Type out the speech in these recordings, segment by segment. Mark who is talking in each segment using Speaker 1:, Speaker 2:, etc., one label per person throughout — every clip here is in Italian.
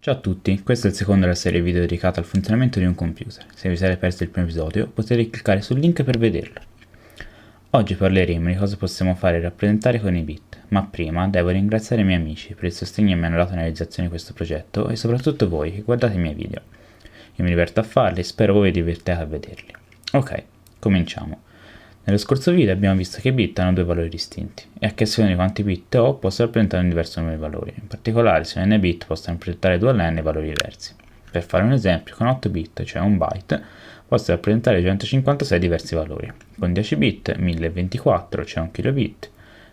Speaker 1: Ciao a tutti, questo è il secondo della serie video dedicata al funzionamento di un computer. Se vi siete persi il primo episodio potete cliccare sul link per vederlo. Oggi parleremo di cosa possiamo fare e rappresentare con i bit, ma prima devo ringraziare i miei amici per il sostegno che mi hanno dato nella realizzazione di questo progetto e soprattutto voi che guardate i miei video. Io mi diverto a farli e spero voi vi divertiate a vederli. Ok, cominciamo. Nello scorso video abbiamo visto che i bit hanno due valori distinti e a che seconda di quanti bit ho posso rappresentare un diverso numero di valori. In particolare se n bit posso rappresentare 2 alle n valori diversi. Per fare un esempio, con 8 bit, cioè un byte, posso rappresentare 256 diversi valori. Con 10 bit 1024, cioè un kilobit.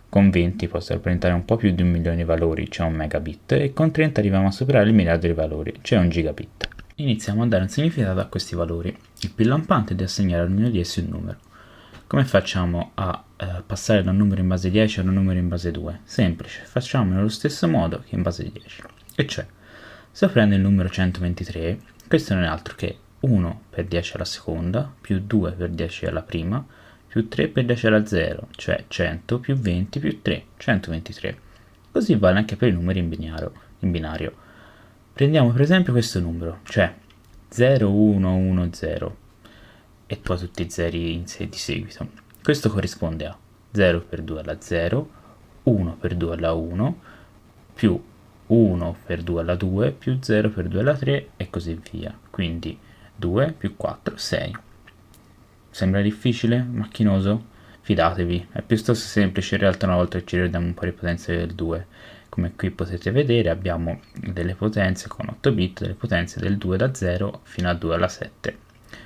Speaker 1: Con 20 posso rappresentare un po' più di 1 milione di valori, cioè un megabit, e con 30 arriviamo a superare il miliardo di valori, cioè un gigabit. Iniziamo a dare un significato a questi valori. Il più lampante è di assegnare ad ognuno di essi un numero. Come facciamo a passare da un numero in base 10 ad un numero in base 2? Semplice, facciamo nello stesso modo che in base 10. E cioè, se prendo il numero 123, questo non è altro che 1 per 10 alla seconda, più 2 per 10 alla prima, più 3 per 10 alla 0, cioè 100 più 20 più 3, 123. Così vale anche per i numeri in binario. Prendiamo per esempio questo numero, cioè 0110, e poi tutti i zeri di seguito. Questo corrisponde a 0 per 2 alla 0, 1 per 2 alla 1, più 1 per 2 alla 2, più 0 per 2 alla 3 e così via. Quindi 2 più 4, 6. Sembra difficile? Macchinoso? Fidatevi, è piuttosto semplice in realtà una volta che ci ricordiamo un po' le potenze del 2. Come qui potete vedere abbiamo delle potenze con 8 bit, delle potenze del 2 da 0 fino a 2 alla 7.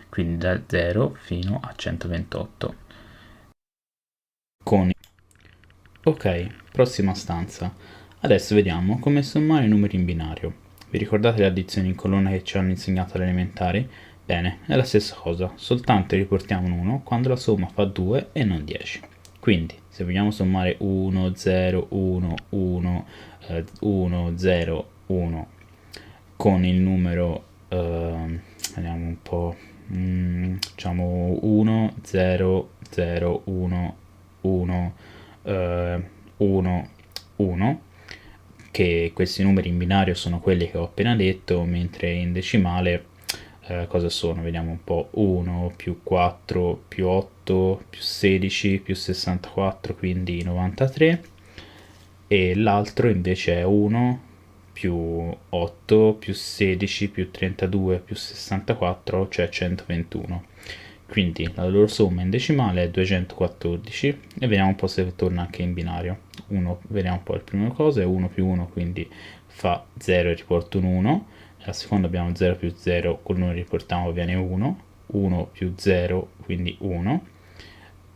Speaker 1: Quindi da 0 fino a 128. Ok, prossima stanza. Adesso vediamo come sommare i numeri in binario. Vi ricordate le addizioni in colonna che ci hanno insegnato alle elementari? Bene, è la stessa cosa, soltanto riportiamo un 1 quando la somma fa 2 e non 10. Quindi, se vogliamo sommare 1, 0, 1, 1, 1, 0, 1 con il numero, vediamo un po', diciamo 1, 0, 0, 1, 1, 1, 1, che questi numeri in binario sono quelli che ho appena detto, mentre in decimale cosa sono? Vediamo un po', 1 più 4 più 8 più 16 più 64, quindi 93, e l'altro invece è 1 più 8 più 16 più 32 più 64, cioè 121. Quindi la loro somma in decimale è 214 e vediamo un po' se torna anche in binario. Vediamo un po' le prime cose, 1 più 1 quindi fa 0 e riporto un 1, la seconda abbiamo 0 più 0, con 1 riportiamo viene 1, 1 più 0 quindi 1,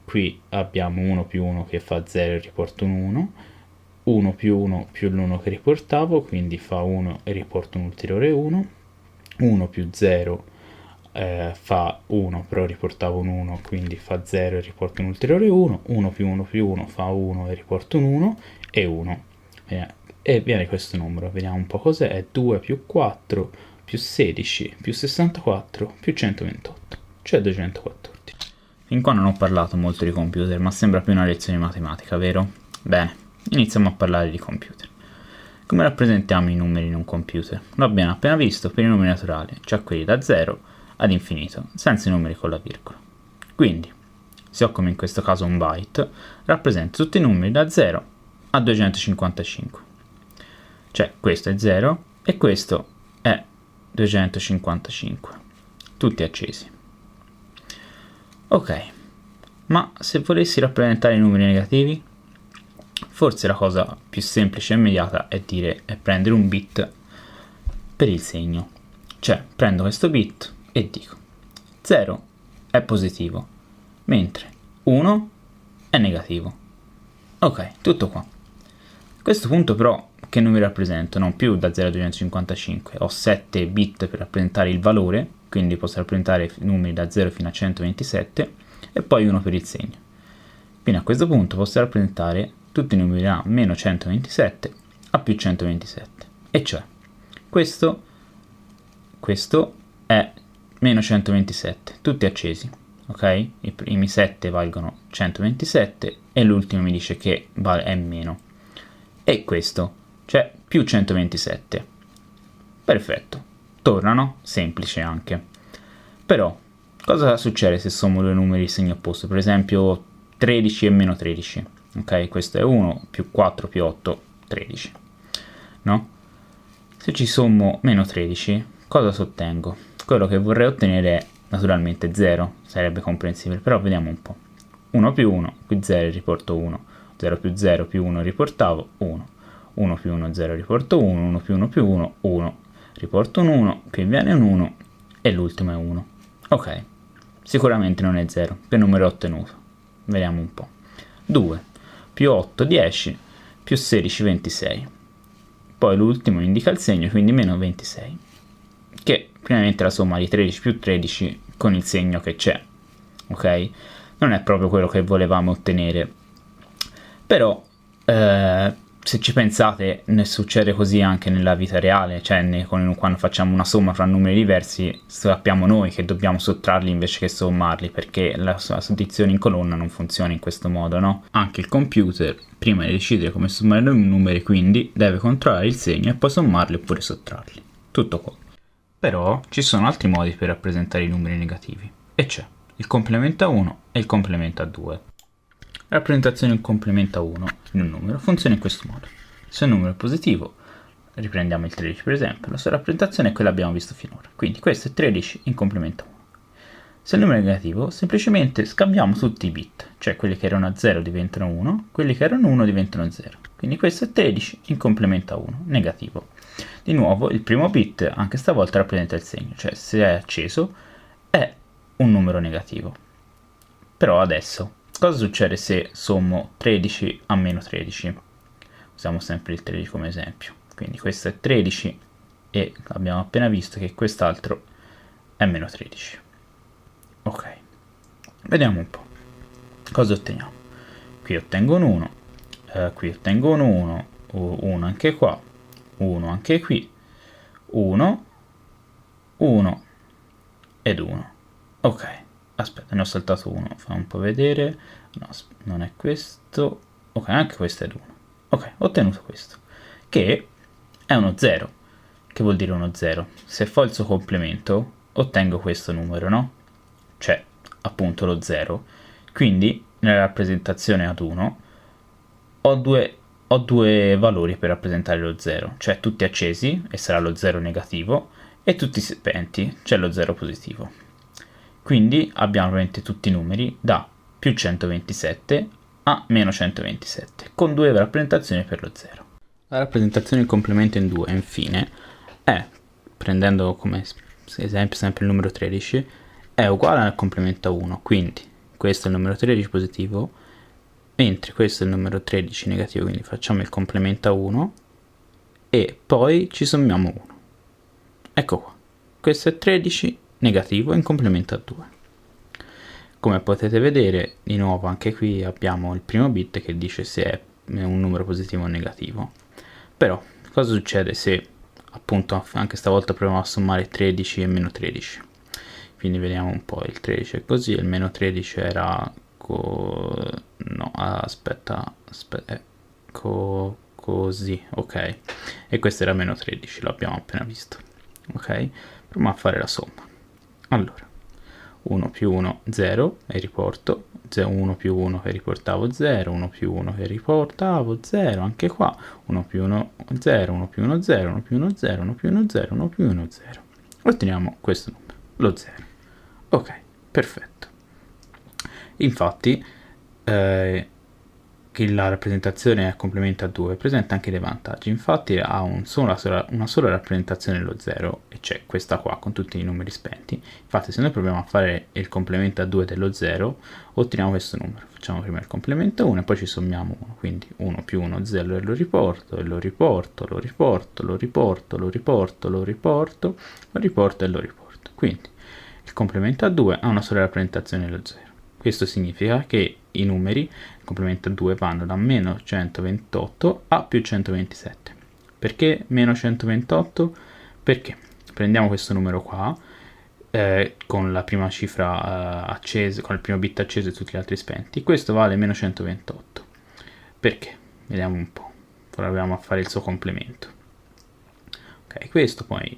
Speaker 1: qui abbiamo 1 più 1 che fa 0 e riporto un 1, 1 più 1 più l'1 che riportavo, quindi fa 1 e riporto un ulteriore 1, 1 più 0 fa 1, però riportavo un 1, quindi fa 0 e riporto un ulteriore 1, 1 più 1 più 1 fa 1 e riporto un 1, e 1. E viene questo numero, vediamo un po' cos'è, è 2 più 4 più 16 più 64 più 128, cioè 214. Fin qua non ho parlato molto di computer, ma sembra più una lezione di matematica, vero? Bene, iniziamo a parlare di computer. Come rappresentiamo i numeri in un computer? Lo abbiamo appena visto per i numeri naturali, cioè quelli da 0 ad infinito, senza i numeri con la virgola. Quindi, se ho come in questo caso un byte, rappresento tutti i numeri da 0 a 255. Cioè questo è 0 e questo è 255, tutti accesi. Ok, ma se volessi rappresentare i numeri negativi? Forse la cosa più semplice e immediata è prendere un bit per il segno. Cioè prendo questo bit e dico 0 è positivo, mentre 1 è negativo. Ok, tutto qua. A questo punto però che numeri rappresento? Non più da 0 a 255, ho 7 bit per rappresentare il valore, quindi posso rappresentare numeri da 0 fino a 127 e poi 1 per il segno. Quindi a questo punto posso rappresentare tutti i numeri da meno 127 a più 127, e cioè questo è meno 127, tutti accesi, ok? I primi 7 valgono 127 e l'ultimo mi dice che è meno. E questo, cioè più 127. Perfetto, tornano, semplice anche. Però, cosa succede se sommo due numeri di segno opposto? Per esempio 13 e meno 13. Ok, questo è 1 più 4 più 8, 13. No? Se ci sommo meno 13, cosa ottengo? Quello che vorrei ottenere è naturalmente 0, sarebbe comprensibile, però vediamo un po'. 1 più 1 più 0 riporto 1, 0 più 0 più 1 riportavo 1, 1 più 1 0 riporto 1, 1 più 1 più 1, 1, riporto un 1, qui viene un 1 e l'ultimo è 1. Ok, sicuramente non è 0, che numero ho ottenuto? Vediamo un po'. 2 più 8 10 più 16 26. Poi l'ultimo indica il segno, quindi meno 26, che finalmente è la somma di 13 più 13 con il segno che c'è. Ok? Non è proprio quello che volevamo ottenere, però se ci pensate ne succede così anche nella vita reale, cioè quando facciamo una somma fra numeri diversi sappiamo noi che dobbiamo sottrarli invece che sommarli, perché la suddizione in colonna non funziona in questo modo, no? Anche il computer, prima di decidere come sommare due numeri, quindi deve controllare il segno e poi sommarli oppure sottrarli. Tutto qua. Però ci sono altri modi per rappresentare i numeri negativi, e c'è il complemento a 1 e il complemento a 2. La rappresentazione in complemento a 1 in un numero funziona in questo modo. Se un numero è positivo, riprendiamo il 13 per esempio, la sua rappresentazione è quella che abbiamo visto finora. Quindi questo è 13 in complemento a 1. Se il numero è negativo, semplicemente scambiamo tutti i bit, cioè quelli che erano a 0 diventano 1, quelli che erano 1 diventano 0. Quindi questo è 13 in complemento a 1, negativo. Di nuovo, il primo bit anche stavolta rappresenta il segno, cioè se è acceso è un numero negativo. Però adesso, cosa succede se sommo 13 a meno 13? Usiamo sempre il 13 come esempio. Quindi questo è 13 e abbiamo appena visto che quest'altro è meno 13. Ok, vediamo un po'. Cosa otteniamo? Qui ottengo un 1, qui ottengo un 1, 1 anche qua, 1 anche qui, 1, 1 ed 1. Ok, aspetta, ne ho saltato uno, fa un po' vedere. No, non è questo. Ok, anche questo è 1. Ok, ho ottenuto questo, che è uno 0. Che vuol dire uno 0? Se fo il suo complemento, ottengo questo numero, no? Cioè, appunto lo 0. Quindi, nella rappresentazione ad 1, ho due valori per rappresentare lo 0, cioè tutti accesi, e sarà lo 0 negativo, e tutti spenti, cioè lo 0 positivo. Quindi abbiamo ovviamente tutti i numeri da più 127 a meno 127, con due rappresentazioni per lo 0. La rappresentazione in complemento in 2, infine, è, prendendo come esempio sempre il numero 13, è uguale al complemento a 1, quindi questo è il numero 13 positivo, mentre questo è il numero 13 negativo, quindi facciamo il complemento a 1 e poi ci sommiamo 1. Ecco qua, questo è 13 negativo in complemento a 2. Come potete vedere, di nuovo anche qui abbiamo il primo bit che dice se è un numero positivo o negativo. Però, cosa succede se appunto anche stavolta proviamo a sommare 13 e meno 13? Quindi vediamo un po', il 13 è così, il meno 13 era no, aspetta, così, ok, e questo era meno 13, l'abbiamo appena visto. Ok, proviamo a fare la somma. Allora, 1 più 1 0 e riporto 1 più 1 che riportavo 0, 1 più 1 che riportavo 0, anche qua 1 più 1 0, 1 più 1 0, 1 più 1 0, 1 più 1 0, 1 più 1 0. Otteniamo questo numero, lo 0. Ok, perfetto. Infatti che la rappresentazione a complemento a 2 presenta anche dei vantaggi. Infatti ha una sola rappresentazione dello 0, e c'è questa qua con tutti i numeri spenti. Infatti se noi proviamo a fare il complemento a 2 dello 0 otteniamo questo numero. Facciamo prima il complemento a 1 e poi ci sommiamo 1, quindi 1 più 1 0 e lo riporto, e lo riporto, lo riporto, lo riporto, lo riporto, lo riporto, lo riporto e lo riporto. Quindi il complemento a 2 ha una sola rappresentazione dello 0. Questo significa che i numeri, il complemento a 2, vanno da meno 128 a più 127. Perché meno 128? Perché prendiamo questo numero qua, con la prima cifra accesa, con il primo bit acceso e tutti gli altri spenti. Questo vale meno 128. Perché? Vediamo un po'. Proviamo a fare il suo complemento. Ok, Ok, questo poi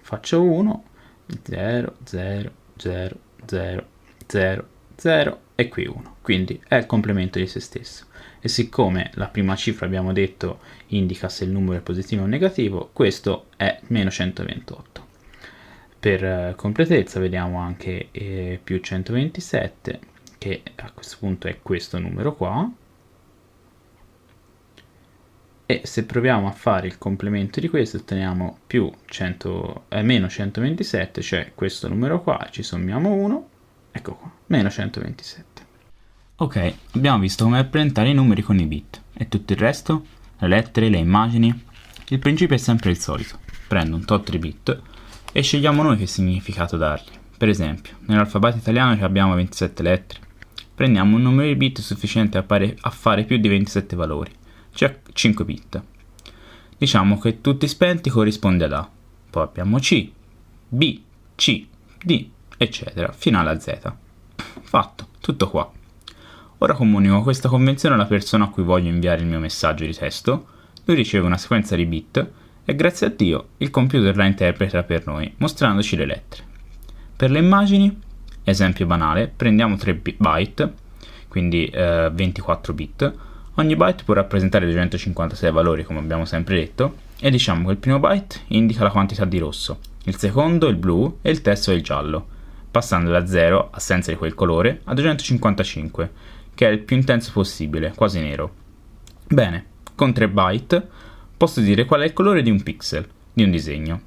Speaker 1: faccio 1, 0, 0, 0, 0, 0, 0 e qui 1. Quindi è il complemento di se stesso. E siccome la prima cifra abbiamo detto indica se il numero è positivo o negativo, questo è meno 128. Per completezza vediamo anche più 127, che a questo punto è questo numero qua. E se proviamo a fare il complemento di questo otteniamo meno 127, cioè questo numero qua, ci sommiamo 1, ecco qua, meno 127. Ok, abbiamo visto come rappresentare i numeri con i bit. E tutto il resto? Le lettere, le immagini? Il principio è sempre il solito. Prendo un tot di bit e scegliamo noi che significato dargli. Per esempio, nell'alfabeto italiano abbiamo 27 lettere. Prendiamo un numero di bit sufficiente a fare più di 27 valori, cioè 5 bit. Diciamo che tutti spenti corrisponde ad A. Poi abbiamo C, B, C, D, eccetera, fino alla Z. Fatto, tutto qua. Ora comunico questa convenzione alla persona a cui voglio inviare il mio messaggio di testo, lui riceve una sequenza di bit e grazie a Dio il computer la interpreta per noi, mostrandoci le lettere. Per le immagini, esempio banale, prendiamo 3 byte, quindi 24 bit, ogni byte può rappresentare 256 valori come abbiamo sempre detto, e diciamo che il primo byte indica la quantità di rosso, il secondo il blu e il terzo il giallo, passando da 0, assenza di quel colore, a 255, che è il più intenso possibile, quasi nero. Bene, con 3 byte posso dire qual è il colore di un pixel, di un disegno.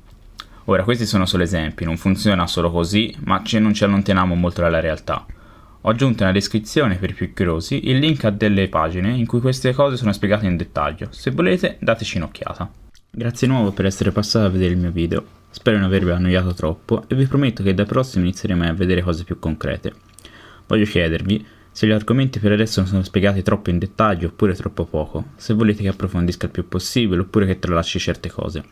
Speaker 1: Ora, questi sono solo esempi, non funziona solo così, ma non ci allontaniamo molto dalla realtà. Ho aggiunto nella descrizione per i più curiosi il link a delle pagine in cui queste cose sono spiegate in dettaglio. Se volete, dateci un'occhiata. Grazie di nuovo per essere passato a vedere il mio video. Spero di non avervi annoiato troppo e vi prometto che dal prossimo inizieremo a vedere cose più concrete. Voglio chiedervi se gli argomenti per adesso non sono spiegati troppo in dettaglio oppure troppo poco, se volete che approfondisca il più possibile oppure che tralasci certe cose.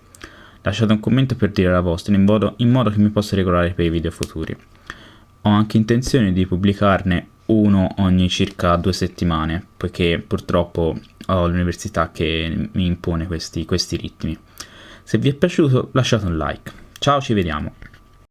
Speaker 1: Lasciate un commento per dire la vostra in modo che mi possa regolare per i video futuri. Ho anche intenzione di pubblicarne uno ogni circa 2 settimane, poiché purtroppo ho l'università che mi impone questi ritmi. Se vi è piaciuto lasciate un like. Ciao, ci vediamo!